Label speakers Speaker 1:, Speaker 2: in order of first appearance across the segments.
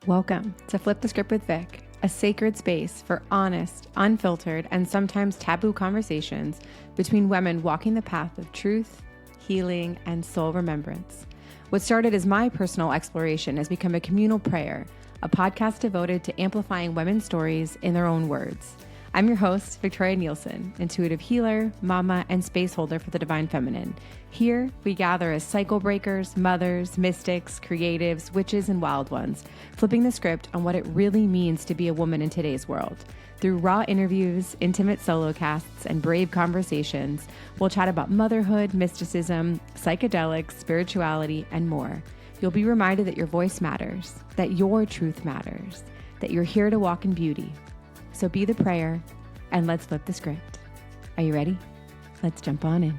Speaker 1: Welcome to Flip the Script with Vic, a sacred space for honest, unfiltered, and sometimes taboo conversations between women walking the path of truth, healing, and soul remembrance. What started as my personal exploration has become a communal prayer, a podcast devoted to amplifying women's stories in their own words. I'm your host, Victoria Nielsen, intuitive healer, mama, and space holder for the divine feminine. Here, we gather as cycle breakers, mothers, mystics, creatives, witches, and wild ones, flipping the script on what it really means to be a woman in today's world. Through raw interviews, intimate solo casts, and brave conversations, we'll chat about motherhood, mysticism, psychedelics, spirituality, and more. You'll be reminded that your voice matters, that your truth matters, that you're here to walk in beauty. So be the prayer, and let's flip the script. Are you ready? Let's jump on in.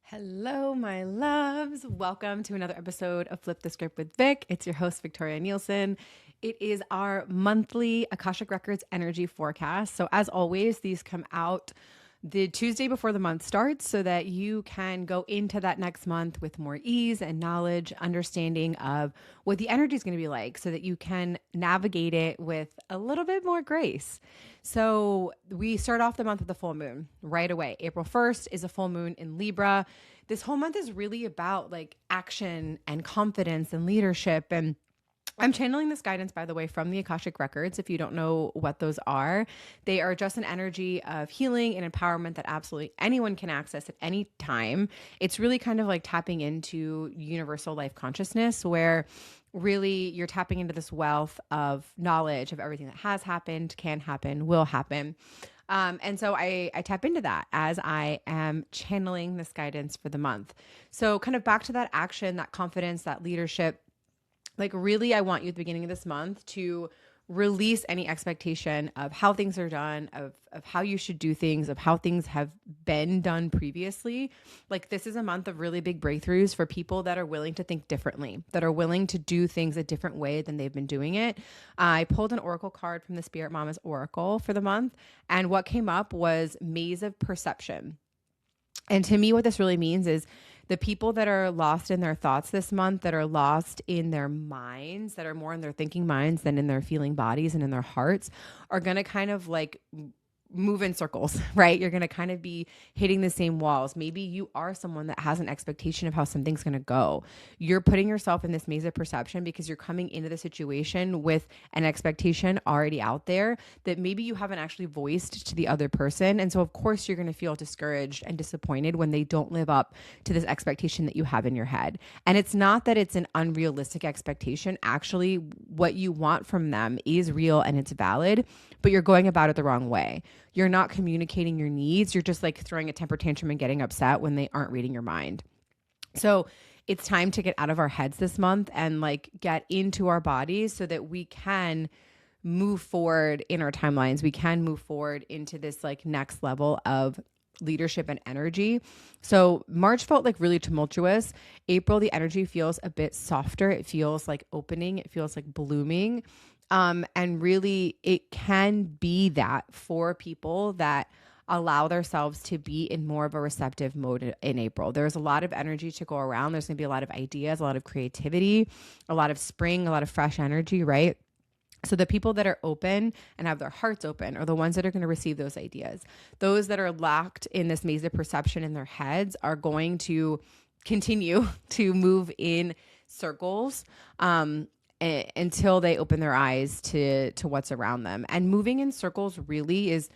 Speaker 1: Hello, my loves. Welcome to another episode of Flip the Script with Vic. It's your host, Victoria Nielsen. It is our monthly Akashic Records energy forecast. So as always, these come out the Tuesday before the month starts so that you can go into that next month with more ease and knowledge, understanding of what the energy is going to be like so that you can navigate it with a little bit more grace. So we start off the month with the full moon right away. April 1st is a full moon in Libra. This whole month is really about like action and confidence and leadership. And I'm channeling this guidance, by the way, from the Akashic Records. If you don't know what those are, they are just an energy of healing and empowerment that absolutely anyone can access at any time. It's really kind of like tapping into universal life consciousness, where really you're tapping into this wealth of knowledge of everything that has happened, can happen, will happen. And so I tap into that as I am channeling this guidance for the month. So kind of back to that action, that confidence, that leadership. Like really, I want you at the beginning of this month to release any expectation of how things are done, of how you should do things, of how things have been done previously. Like this is a month of really big breakthroughs for people that are willing to think differently, that are willing to do things a different way than they've been doing it. I pulled an oracle card from the Spirit Mama's Oracle for the month, and what came up was Maze of Perception. And to me, what this really means is the people that are lost in their thoughts this month, that are lost in their minds, that are more in their thinking minds than in their feeling bodies and in their hearts, are going to kind of like move in circles, right? You're going to kind of be hitting the same walls. Maybe you are someone that has an expectation of how something's going to go. You're putting yourself in this maze of perception because you're coming into the situation with an expectation already out there that maybe you haven't actually voiced to the other person. And so of course you're going to feel discouraged and disappointed when they don't live up to this expectation that you have in your head. And it's not that it's an unrealistic expectation. Actually, what you want from them is real and it's valid, but you're going about it the wrong way. You're not communicating your needs. You're just like throwing a temper tantrum and getting upset when they aren't reading your mind. So it's time to get out of our heads this month and like get into our bodies so that we can move forward in our timelines. We can move forward into this like next level of leadership and energy. So March felt like really tumultuous. April, the energy feels a bit softer. It feels like opening. It feels like blooming. And really it can be that for people that allow themselves to be in more of a receptive mode in April. There's a lot of energy to go around. There's going to be a lot of ideas, a lot of creativity, a lot of spring, a lot of fresh energy, right? So the people that are open and have their hearts open are the ones that are going to receive those ideas. Those that are locked in this maze of perception in their heads are going to continue to move in circles, until they open their eyes to what's around them. And moving in circles really is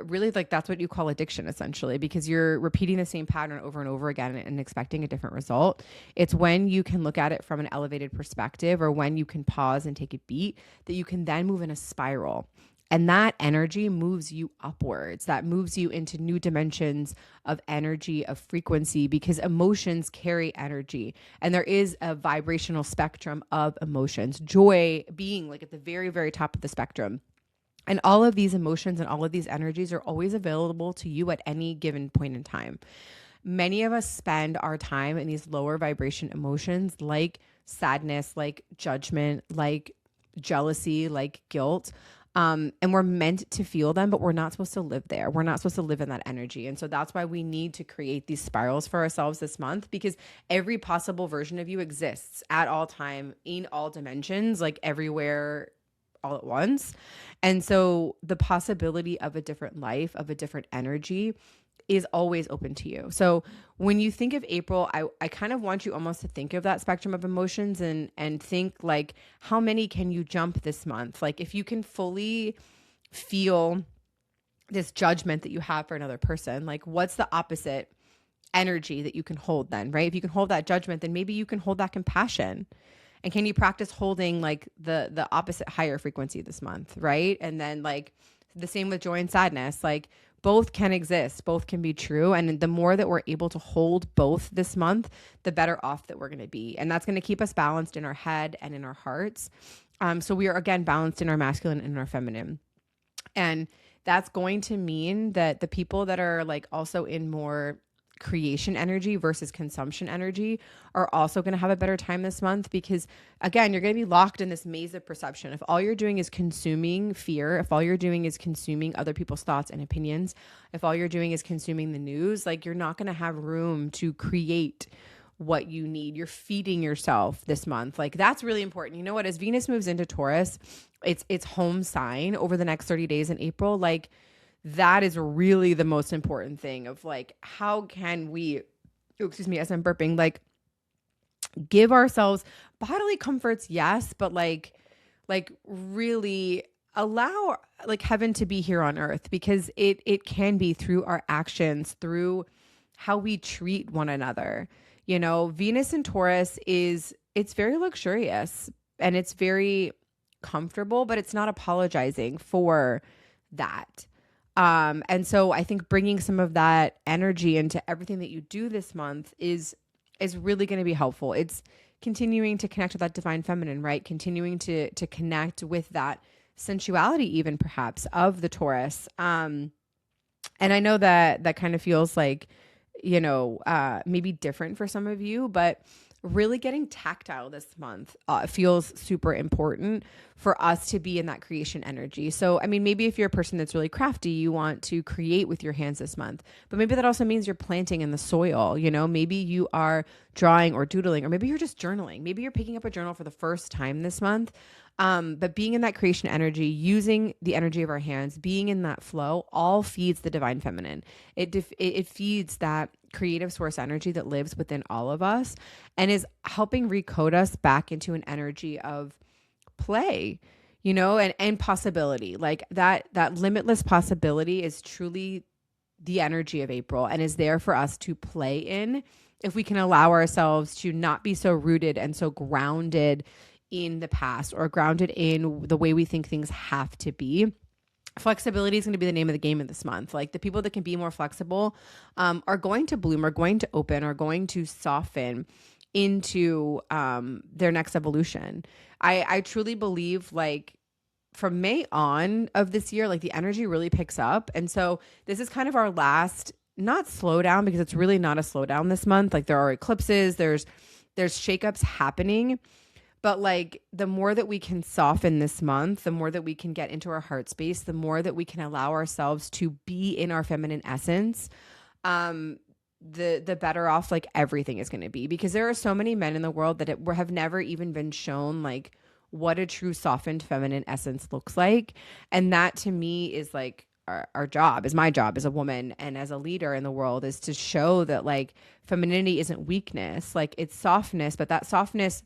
Speaker 1: really like that's what you call addiction, essentially, because you're repeating the same pattern over and over again and expecting a different result. It's when you can look at it from an elevated perspective, or when you can pause and take a beat, that you can then move in a spiral. And that energy moves you upwards. That moves you into new dimensions of energy, of frequency, because emotions carry energy. And there is a vibrational spectrum of emotions, joy being like at the very, very top of the spectrum. And all of these emotions and all of these energies are always available to you at any given point in time. Many of us spend our time in these lower vibration emotions like sadness, like judgment, like jealousy, like guilt, And we're meant to feel them, but we're not supposed to live there. We're not supposed to live in that energy. And so that's why we need to create these spirals for ourselves this month, because every possible version of you exists at all time, in all dimensions, like everywhere, all at once. And so the possibility of a different life, of a different energy, is always open to you. So when you think of April, I kind of want you almost to think of that spectrum of emotions and think like, how many can you jump this month? Like if you can fully feel this judgment that you have for another person, like what's the opposite energy that you can hold then, right? If you can hold that judgment, then maybe you can hold that compassion. And can you practice holding like the opposite higher frequency this month, right? And then like the same with joy and sadness, like both can exist, both can be true. And the more that we're able to hold both this month, the better off that we're going to be. And that's going to keep us balanced in our head and in our hearts. So we are, again, balanced in our masculine and in our feminine. And that's going to mean that the people that are like also in more creation energy versus consumption energy are also going to have a better time this month, because again, you're going to be locked in this maze of perception. If all you're doing is consuming fear, if all you're doing is consuming other people's thoughts and opinions, if all you're doing is consuming the news, like you're not going to have room to create what you need. You're feeding yourself this month. Like that's really important. You know what? As Venus moves into Taurus, its home sign over the next 30 days in April, like that is really the most important thing of like, how can we, as I'm burping, like give ourselves bodily comforts. Yes. But like really allow like heaven to be here on earth, because it can be through our actions, through how we treat one another. You know, Venus in Taurus it's very luxurious and it's very comfortable, but it's not apologizing for that. And so I think bringing some of that energy into everything that you do this month is really going to be helpful. It's continuing to connect with that divine feminine, right? Continuing to connect with that sensuality, even perhaps of the Taurus. And I know that kind of feels like, you know, maybe different for some of you, but really getting tactile this month feels super important for us to be in that creation energy. So, I mean, maybe if you're a person that's really crafty, you want to create with your hands this month, but maybe that also means you're planting in the soil, you know, maybe you are drawing or doodling, or maybe you're just journaling. Maybe you're picking up a journal for the first time this month. But being in that creation energy, using the energy of our hands, being in that flow, all feeds the divine feminine. It feeds that creative source energy that lives within all of us and is helping recode us back into an energy of play, you know, and possibility. Like that limitless possibility is truly the energy of April and is there for us to play in if we can allow ourselves to not be so rooted and so grounded in the past or grounded in the way we think things have to be. Flexibility is going to be the name of the game in this month. Like the people that can be more flexible are going to bloom, are going to open, are going to soften into their next evolution. I truly believe like from May on of this year, like the energy really picks up. And so this is kind of our last, not slowdown, because it's really not a slowdown this month. Like there are eclipses, there's shakeups happening. But like the more that we can soften this month, the more that we can get into our heart space, the more that we can allow ourselves to be in our feminine essence, the better off like everything is going to be. Because there are so many men in the world that have never even been shown like what a true softened feminine essence looks like. And that to me is like our job, is my job as a woman and as a leader in the world, is to show that like femininity isn't weakness, like it's softness, but that softness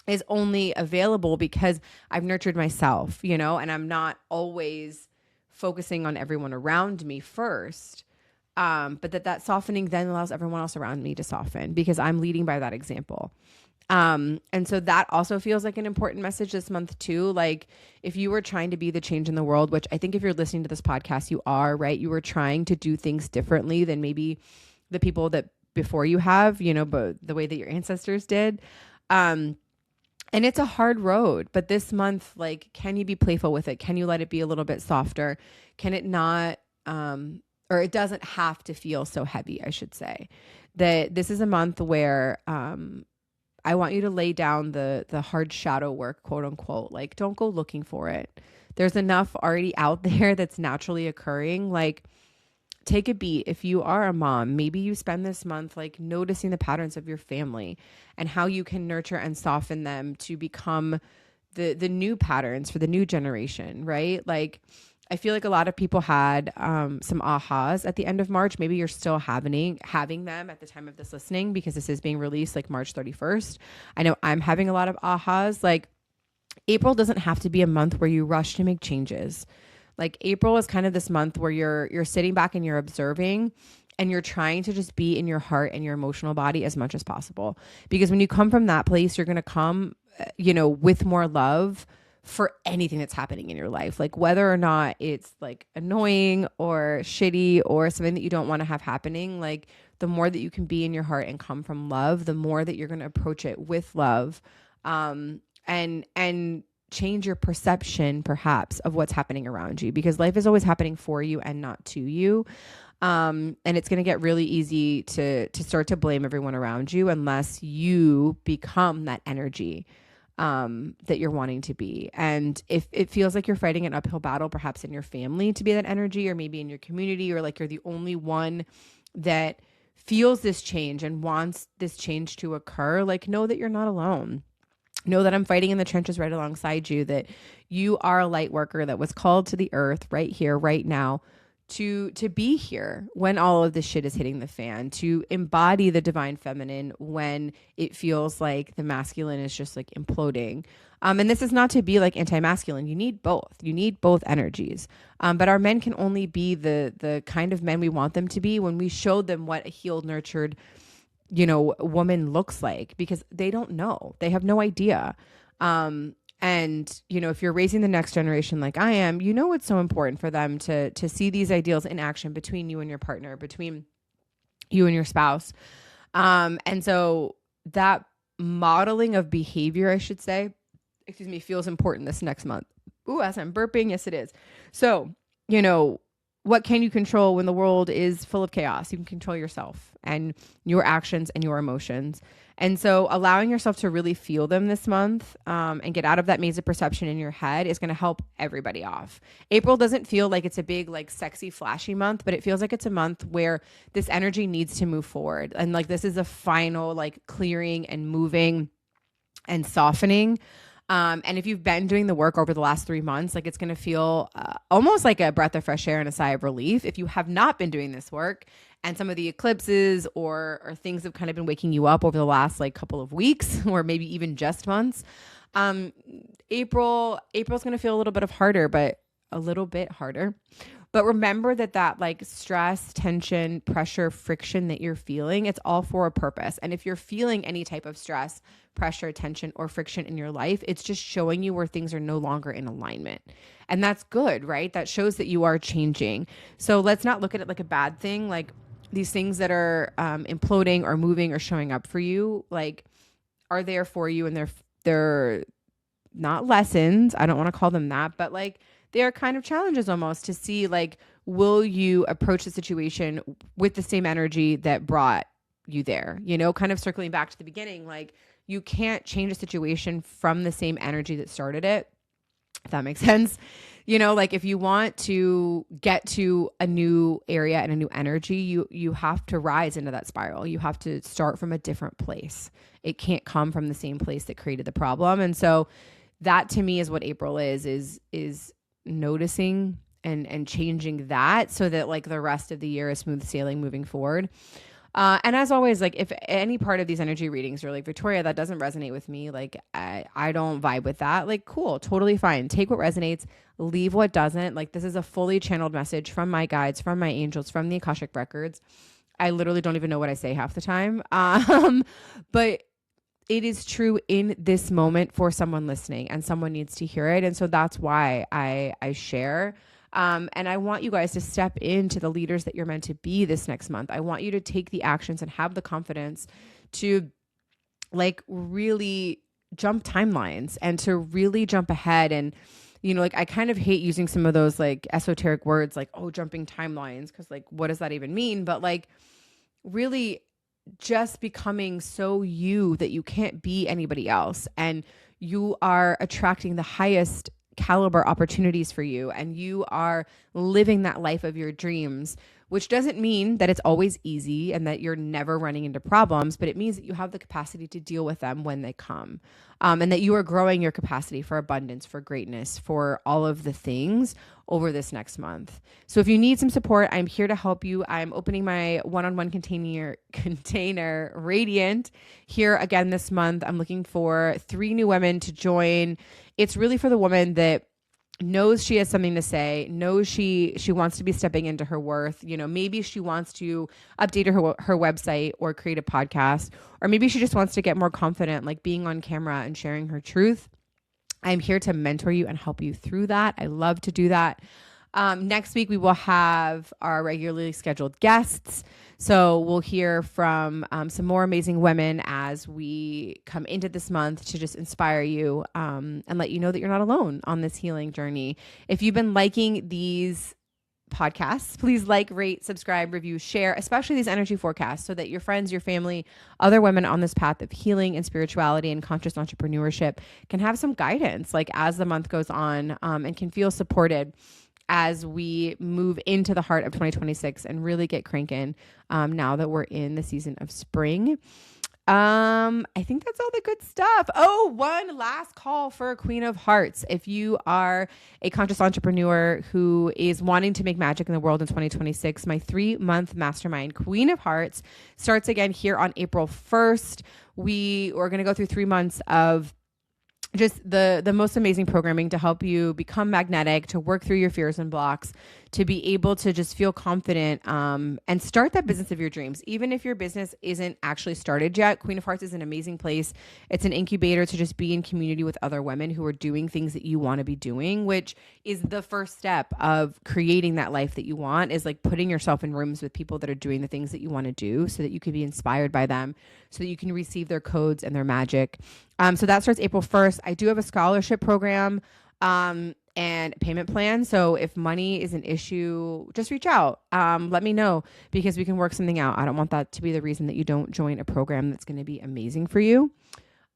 Speaker 1: is only available because I've nurtured myself, you know, and I'm not always focusing on everyone around me first. But that softening then allows everyone else around me to soften because I'm leading by that example. And so that also feels like an important message this month too. Like if you were trying to be the change in the world, which I think if you're listening to this podcast, you are, right? You were trying to do things differently than maybe the people that before you have, you know, but the way that your ancestors did. And it's a hard road, but this month, like, can you be playful with it? Can you let it be a little bit softer? Can it not, or it doesn't have to feel so heavy, I should say. That this is a month where, I want you to lay down the hard shadow work, quote unquote. Like, don't go looking for it. There's enough already out there that's naturally occurring. Like, take a beat. If you are a mom, maybe you spend this month like noticing the patterns of your family and how you can nurture and soften them to become the new patterns for the new generation, right? Like, I feel like a lot of people had some ahas at the end of March. Maybe you're still having them at the time of this listening, because this is being released like March 31st. I know I'm having a lot of ahas. Like, April doesn't have to be a month where you rush to make changes. Like, April is kind of this month where you're sitting back and you're observing, and you're trying to just be in your heart and your emotional body as much as possible. Because when you come from that place, you're going to come, with more love for anything that's happening in your life. Like, whether or not it's like annoying or shitty or something that you don't want to have happening, like, the more that you can be in your heart and come from love, the more that you're going to approach it with love. And change your perception perhaps of what's happening around you, because life is always happening for you and not to you. And it's going to get really easy to start to blame everyone around you unless you become that energy that you're wanting to be. And if it feels like you're fighting an uphill battle, perhaps in your family to be that energy, or maybe in your community, or like you're the only one that feels this change and wants this change to occur, like, know that you're not alone. Know that I'm fighting in the trenches right alongside you, that you are a light worker that was called to the earth right here, right now, to be here when all of this shit is hitting the fan, to embody the divine feminine when it feels like the masculine is just like imploding. And this is not to be like anti-masculine. You need both. You need both energies. But our men can only be the kind of men we want them to be when we show them what a healed, nurtured, woman looks like, because they don't know. They have no idea. And, if you're raising the next generation like I am, it's so important for them to see these ideals in action between you and your partner, between you and your spouse. And so that modeling of behavior, I should say, feels important this next month. Ooh, as I'm burping, yes, it is. So, what can you control when the world is full of chaos? You can control yourself and your actions and your emotions. And so allowing yourself to really feel them this month and get out of that maze of perception in your head is going to help everybody off. April doesn't feel like it's a big, like, sexy, flashy month, but it feels like it's a month where this energy needs to move forward. And like, this is a final, like, clearing and moving and softening. And if you've been doing the work over the last 3 months, like, it's going to feel almost like a breath of fresh air and a sigh of relief. If you have not been doing this work, and some of the eclipses or things have kind of been waking you up over the last like couple of weeks, or maybe even just months, April's going to feel a little bit harder. But remember that like stress, tension, pressure, friction that you're feeling, it's all for a purpose. And if you're feeling any type of stress, pressure, tension, or friction in your life, it's just showing you where things are no longer in alignment. And that's good, right? That shows that you are changing. So let's not look at it like a bad thing. Like, these things that are imploding or moving or showing up for you, like, are there for you, and they're not lessons. I don't want to call them that, but like, they are kind of challenges almost to see, like, will you approach the situation with the same energy that brought you there? Kind of circling back to the beginning, like, you can't change a situation from the same energy that started it, if that makes sense. Like, if you want to get to a new area and a new energy, you have to rise into that spiral. You have to start from a different place. It can't come from the same place that created the problem. And so that, to me, is what April is noticing and changing that, so that like the rest of the year is smooth sailing moving forward. And as always, like, if any part of these energy readings are like, Victoria, that doesn't resonate with me, like, I don't vibe with that, like, cool, totally fine. Take what resonates, leave what doesn't. Like, this is a fully channeled message from my guides, from my angels, from the Akashic Records. I literally don't even know what I say half the time. But it is true in this moment for someone listening, and someone needs to hear it. And so that's why I share. And I want you guys to step into the leaders that you're meant to be this next month. I want you to take the actions and have the confidence to, like, really jump timelines and to really jump ahead. And, like, I kind of hate using some of those like esoteric words, like, oh, jumping timelines, because like, what does that even mean? But like, really just becoming so you that you can't be anybody else. And you are attracting the highest caliber opportunities for you. And you are living that life of your dreams, which doesn't mean that it's always easy and that you're never running into problems, but it means that you have the capacity to deal with them when they come. And that you are growing your capacity for abundance, for greatness, for all of the things over this next month. So if you need some support, I'm here to help you. I'm opening my one-on-one container Radiant here again this month. I'm looking for 3 new women to join. It's really for the woman that knows she has something to say, knows she wants to be stepping into her worth. You know, maybe she wants to update her website or create a podcast, or maybe she just wants to get more confident, like being on camera and sharing her truth. I'm here to mentor you and help you through that. I love to do that. Next week, we will have our regularly scheduled guests. So we'll hear from some more amazing women as we come into this month to just inspire you and let you know that you're not alone on this healing journey. If you've been liking these podcasts, please like, rate, subscribe, review, share, especially these energy forecasts, so that your friends, your family, other women on this path of healing and spirituality and conscious entrepreneurship can have some guidance like as the month goes on, and can feel supported as we move into the heart of 2026 and really get cranking now that we're in the season of spring. I think that's all the good stuff. Oh, one last call for Queen of Hearts. If you are a conscious entrepreneur who is wanting to make magic in the world in 2026, my 3-month mastermind, Queen of Hearts, starts again here on April 1st. We are going to go through 3 months of just the most amazing programming to help you become magnetic, to work through your fears and blocks, to be able to just feel confident and start that business of your dreams. Even if your business isn't actually started yet, Queen of Hearts is an amazing place. It's an incubator to just be in community with other women who are doing things that you want to be doing, which is the first step of creating that life that you want, is like putting yourself in rooms with people that are doing the things that you want to do so that you can be inspired by them, so that you can receive their codes and their magic. So that starts April 1st. I do have a scholarship program and payment plan. So if money is an issue, just reach out. Let me know, because we can work something out. I don't want that to be the reason that you don't join a program that's going to be amazing for you.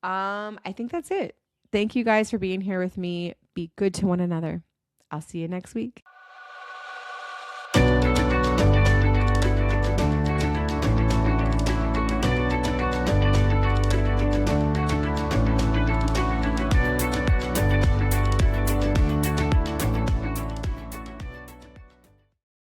Speaker 1: I think that's it. Thank you guys for being here with me. Be good to one another. I'll see you next week.